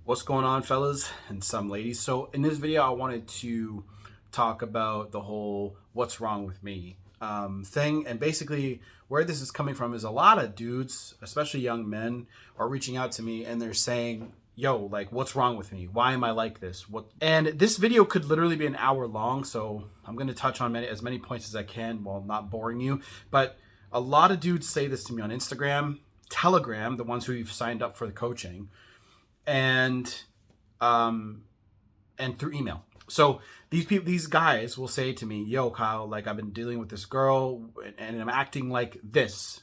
What's going on, fellas and some ladies? So in this video, I wanted to talk about the whole "what's wrong with me" thing, and basically where this is coming from is a lot of dudes, especially young men, are reaching out to me and they're saying, "Yo, like, what's wrong with me? Why am I like this?" What? And this video could literally be an hour long, so I'm going to touch on as many points as I can while not boring you. But a lot of dudes say this to me on Instagram, Telegram, the ones who've signed up for the coaching, and through email. So these guys will say to me, "Yo, Kyle, like, I've been dealing with this girl and I'm acting like this.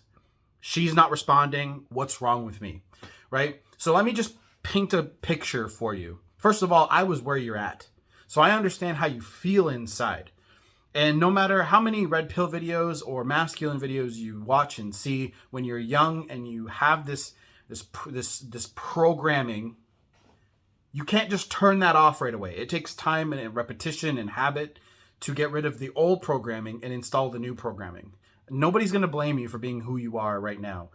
She's not responding. What's wrong with me?" Right? So let me just paint a picture for you. First of all, I was where you're at. So I understand how you feel inside. And no matter how many red pill videos or masculine videos you watch and see, when you're young and you have this programming, you can't just turn that off right away. It takes time and repetition and habit to get rid of the old programming and install the new programming. Nobody's going to blame you for being who you are right now,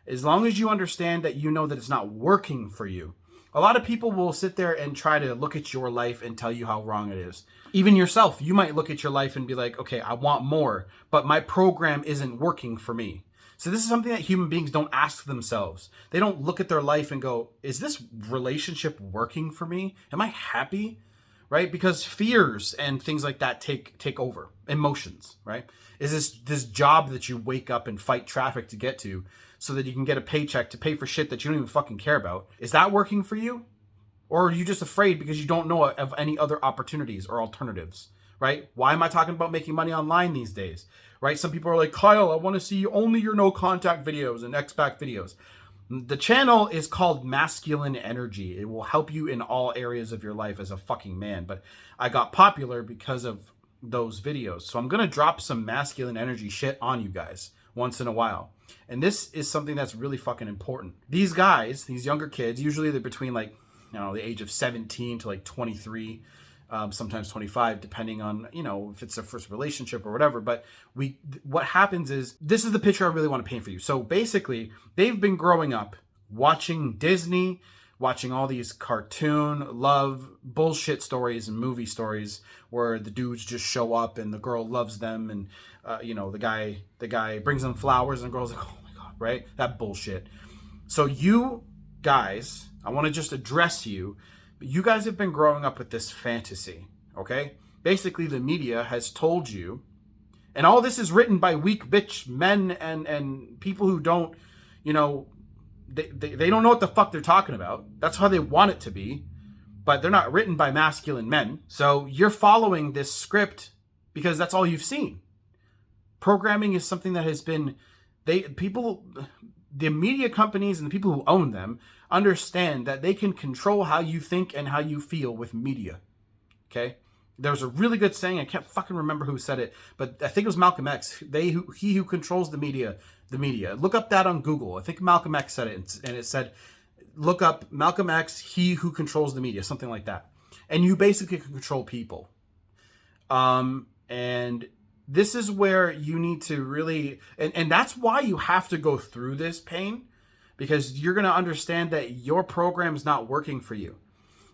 as long as you understand that you know that it's not working for you. A lot of people will sit there and try to look at your life and tell you how wrong it is. Even yourself, you might look at your life and be like, okay, I want more, but my program isn't working for me. So this is something that human beings don't ask themselves. They don't look at their life and go, is this relationship working for me? Am I happy? Right? Because fears and things like that take over. Emotions, right? Is this job that you wake up and fight traffic to get to so that you can get a paycheck to pay for shit that you don't even fucking care about? Is that working for you? Or are you just afraid because you don't know of any other opportunities or alternatives? Right? Why am I talking about making money online these days? Right? Some people are like, Kyle, I want to see only your no contact videos and X-Pac videos. The channel is called Masculine Energy. It will help you in all areas of your life as a fucking man. But I got popular because of those videos. So I'm going to drop some masculine energy shit on you guys once in a while. And this is something that's really fucking important. These guys, these younger kids, usually they're between like, you know, the age of 17 to like 23, sometimes 25, depending on, you know, if it's their first relationship or whatever. But what happens is, this is the picture I really want to paint for you. So basically, they've been growing up watching Disney, watching all these cartoon, love, bullshit stories and movie stories where the dudes just show up and the girl loves them, and you know, the guy brings them flowers and the girl's like, oh my God, right? That bullshit. So you guys, I want to just address you. But you guys have been growing up with this fantasy, okay? Basically, the media has told you, and all this is written by weak bitch men and people who don't, you know, they don't know what the fuck they're talking about. That's how they want it to be, but they're not written by masculine men. So you're following this script because that's all you've seen. Programming is something that has been, the media companies and the people who own them understand that they can control how you think and how you feel with media. Okay? There's a really good saying, I can't fucking remember who said it, but I think it was Malcolm X. He who controls the media. Look up that on Google. I think Malcolm X said it, and it said, look up Malcolm X, he who controls the media, something like that. And you basically can control people. And this is where you need to really, and that's why you have to go through this pain, because you're going to understand that your program is not working for you,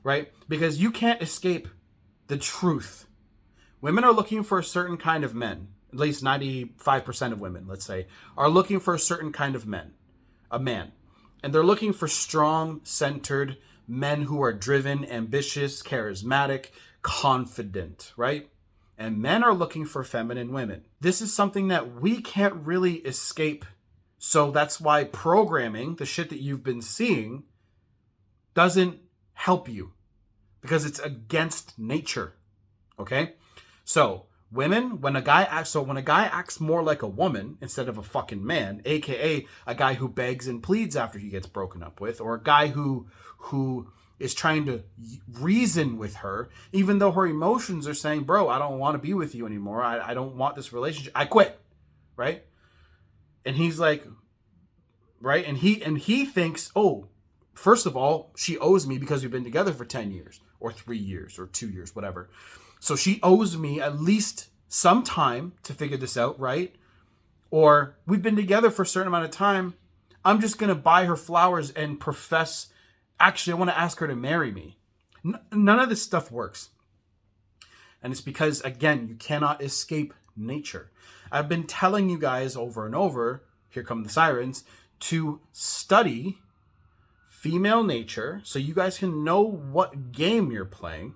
right? Because you can't escape the truth. Women are looking for a certain kind of men. At least 95% of women, let's say, are looking for a certain kind of a man. And they're looking for strong, centered men who are driven, ambitious, charismatic, confident, right? And men are looking for feminine women. This is something that we can't really escape. So that's why programming, the shit that you've been seeing, doesn't help you, because it's against nature. Okay? So women, when a guy acts more like a woman instead of a fucking man, aka a guy who begs and pleads after he gets broken up with, or a guy who is trying to reason with her, even though her emotions are saying, bro, I don't want to be with you anymore. I don't want this relationship. I quit. Right? And he's like, right? And he thinks, oh, first of all, she owes me because we've been together for 10 years or 3 years or 2 years, whatever. So she owes me at least some time to figure this out, right? Or we've been together for a certain amount of time. I'm just going to buy her flowers and profess Actually, I want to ask her to marry me. None of this stuff works. And it's because, again, you cannot escape nature. I've been telling you guys over and over, here come the sirens, to study female nature so you guys can know what game you're playing.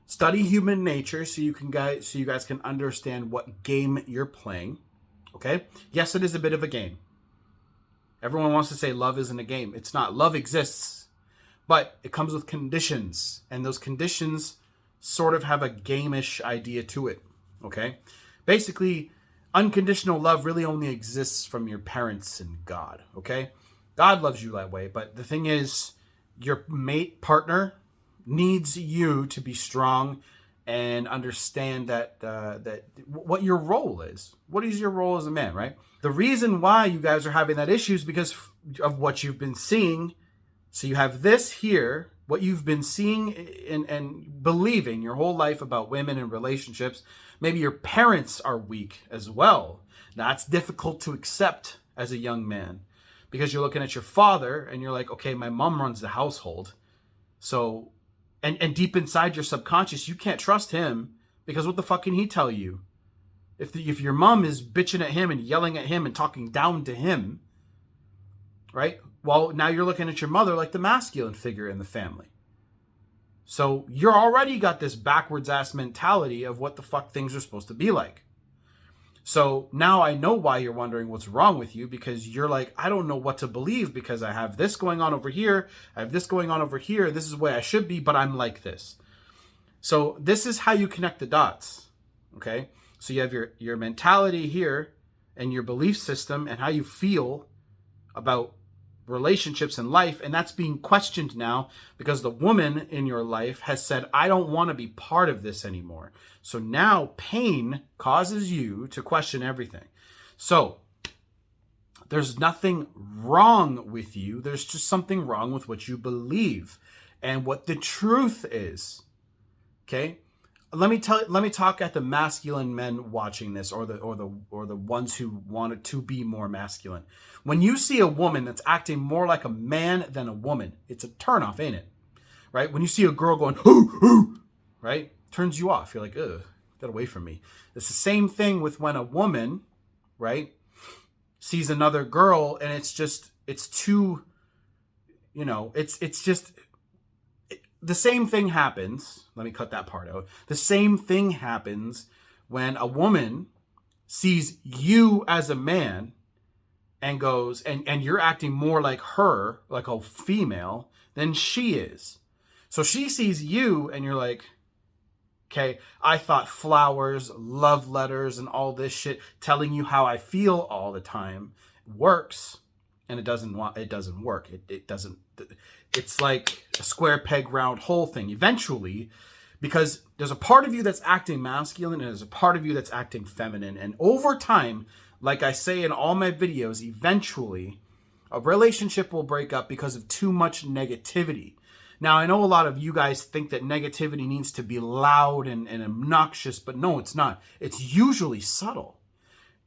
Study human nature so you guys can understand what game you're playing. Okay? Yes, it is a bit of a game. Everyone wants to say love isn't a game. It's not. Love exists, but it comes with conditions, and those conditions sort of have a game-ish idea to it. Okay? Basically, unconditional love really only exists from your parents and God. Okay? God loves you that way, but the thing is, your partner needs you to be strong and understand that what your role is. What is your role as a man, right? The reason why you guys are having that issue is because of what you've been seeing. So you have this here, what you've been seeing and believing your whole life about women and relationships. Maybe your parents are weak as well. That's difficult to accept as a young man because you're looking at your father and you're like, okay, my mom runs the household. So, and deep inside your subconscious, you can't trust him because what the fuck can he tell you? If your mom is bitching at him and yelling at him and talking down to him, right? Well, now you're looking at your mother like the masculine figure in the family. So you're already got this backwards ass mentality of what the fuck things are supposed to be like. So now I know why you're wondering what's wrong with you, because you're like, I don't know what to believe because I have this going on over here. I have this going on over here. This is the way I should be, but I'm like this. So this is how you connect the dots. Okay. So you have your mentality here and your belief system and how you feel about relationships in life. And that's being questioned now because the woman in your life has said, I don't want to be part of this anymore. So now pain causes you to question everything. So there's nothing wrong with you. There's just something wrong with what you believe and what the truth is. Okay. Let me talk at the masculine men watching this, or the ones who wanted to be more masculine. When you see a woman that's acting more like a man than a woman, it's a turnoff, ain't it? Right? When you see a girl going, hoo, hoo, right? Turns you off. You're like, ugh, get away from me. It's the same thing with when a woman, right, sees another girl and it's too, it's just, the same thing happens. Let me cut that part out. The same thing happens when a woman sees you as a man and goes, and you're acting more like her, like a female, than she is. So she sees you and you're like, okay, I thought flowers, love letters, and all this shit, telling you how I feel all the time works. And it doesn't work. It doesn't. It's like a square peg round hole thing. Eventually, because there's a part of you that's acting masculine and there's a part of you that's acting feminine. And over time, like I say in all my videos, eventually a relationship will break up because of too much negativity. Now, I know a lot of you guys think that negativity needs to be loud and obnoxious, but no, it's not. It's usually subtle.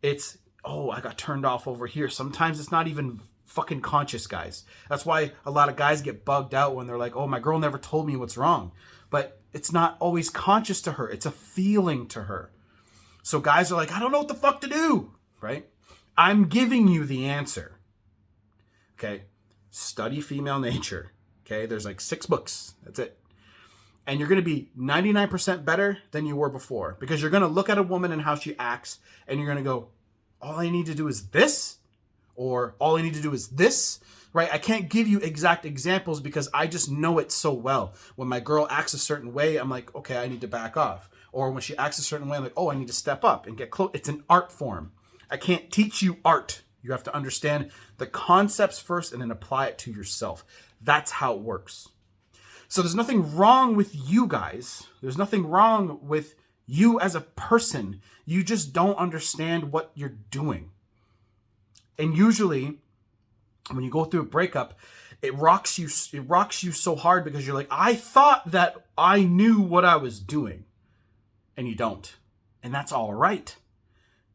It's, oh, I got turned off over here. Sometimes it's not even fucking conscious, guys. That's why a lot of guys get bugged out when they're like, oh, my girl never told me what's wrong. But it's not always conscious to her. It's a feeling to her. So guys are like, I don't know what the fuck to do, right? I'm giving you the answer. Okay? Study female nature. Okay? There's like 6 books. That's it. And you're going to be 99% better than you were before, because you're going to look at a woman and how she acts and you're going to go, all I need to do is this, or all I need to do is this, right? I can't give you exact examples because I just know it so well. When my girl acts a certain way, I'm like, okay, I need to back off. Or when she acts a certain way, I'm like, oh, I need to step up and get close. It's an art form. I can't teach you art. You have to understand the concepts first and then apply it to yourself. That's how it works. So there's nothing wrong with you guys. There's nothing wrong with you as a person. You just don't understand what you're doing. And usually when you go through a breakup, it rocks you so hard because you're like, I thought that I knew what I was doing. And you don't. And that's all right.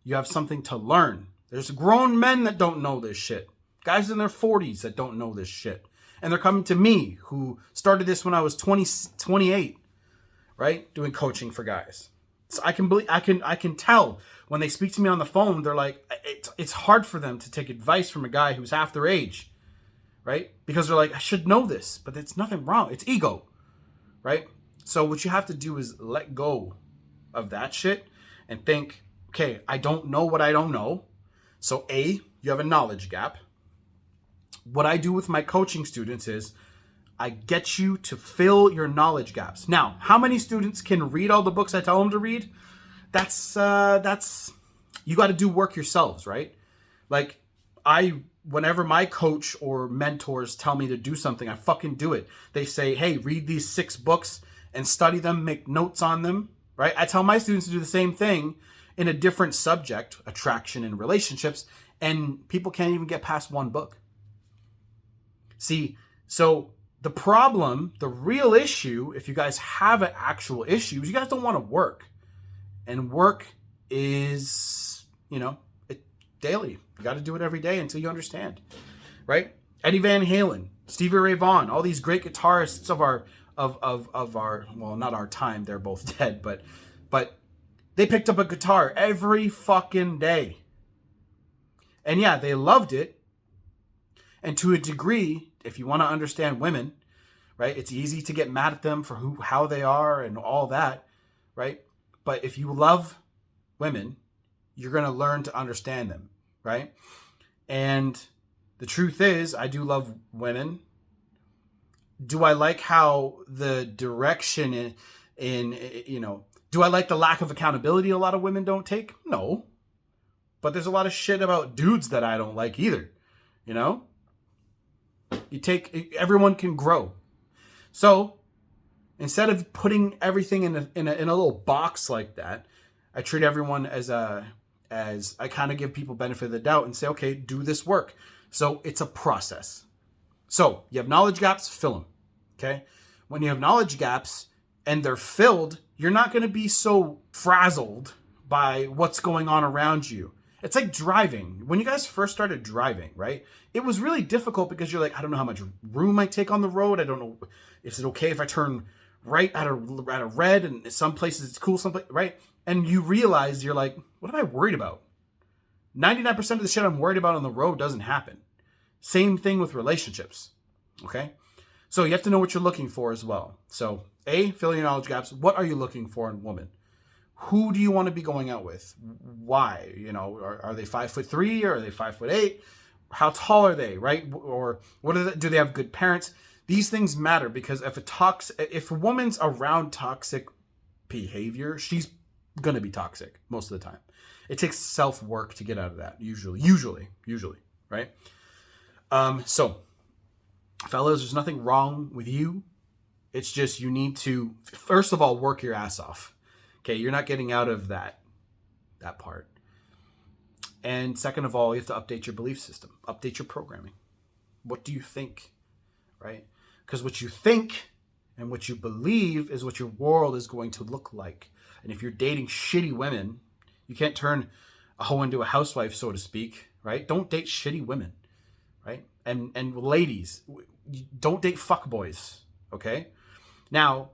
You have something to learn. There's grown men that don't know this shit. Guys in their 40s that don't know this shit. And they're coming to me, who started this when I was 28, right? Doing coaching for guys. So I can tell when they speak to me on the phone, they're like, it's hard for them to take advice from a guy who's half their age, right? Because they're like, I should know this, but it's nothing wrong. It's ego, right? So what you have to do is let go of that shit and think, okay, I don't know what I don't know. So A, you have a knowledge gap. What I do with my coaching students is I get you to fill your knowledge gaps. Now, how many students can read all the books I tell them to read? That's you got to do work yourselves, right? Like whenever my coach or mentors tell me to do something, I fucking do it. They say, hey, read these 6 books and study them, make notes on them, right? I tell my students to do the same thing in a different subject, attraction and relationships, and people can't even get past 1 book. See, so the problem, the real issue, if you guys have an actual issue, is you guys don't want to work. And work is, daily. You got to do it every day until you understand, right? Eddie Van Halen, Stevie Ray Vaughan, all these great guitarists of our, well, not our time, they're both dead, but they picked up a guitar every fucking day. And yeah, they loved it. And to a degree, if you want to understand women, right, it's easy to get mad at them for how they are and all that, right? But if you love women, you're going to learn to understand them, right? And the truth is, I do love women. Do I like how the direction do I like the lack of accountability a lot of women don't take? No. But there's a lot of shit about dudes that I don't like either, everyone can grow. So instead of putting everything in a little box like that, I treat everyone as I kind of give people benefit of the doubt and say, okay, do this work. So it's a process. So you have knowledge gaps, fill them. Okay. When you have knowledge gaps and they're filled, you're not going to be so frazzled by what's going on around you. It's like driving. When you guys first started driving, right? It was really difficult because you're like, I don't know how much room I take on the road. I don't know. Is it okay if I turn right at a red? And some places it's cool, some places, right? And you realize you're like, what am I worried about? 99% of the shit I'm worried about on the road doesn't happen. Same thing with relationships. Okay? So you have to know what you're looking for as well. So A, fill your knowledge gaps. What are you looking for in a woman? Who do you want to be going out with? Why? Are they 5'3" or are they 5'8"? How tall are they, right? Or what are do they have good parents? These things matter because if a woman's around toxic behavior, she's gonna be toxic most of the time. It takes self-work to get out of that, usually, right? So, fellas, there's nothing wrong with you. It's just you need to, first of all, work your ass off. Okay, you're not getting out of that part. And second of all, you have to update your belief system, update your programming. What do you think, right? Because what you think and what you believe is what your world is going to look like. And if you're dating shitty women, you can't turn a hoe into a housewife, so to speak, right? Don't date shitty women, right? And ladies, don't date fuckboys, okay? Now,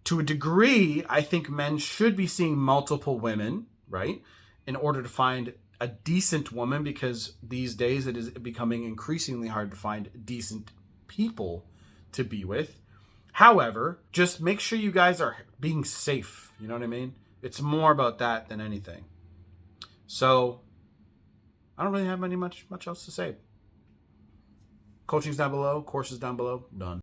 to a degree, I think men should be seeing multiple women, right? In order to find a decent woman, because these days it is becoming increasingly hard to find decent people to be with. However, just make sure you guys are being safe. You know what I mean? It's more about that than anything. So, I don't really have much else to say. Coaching's down below, courses down below, done.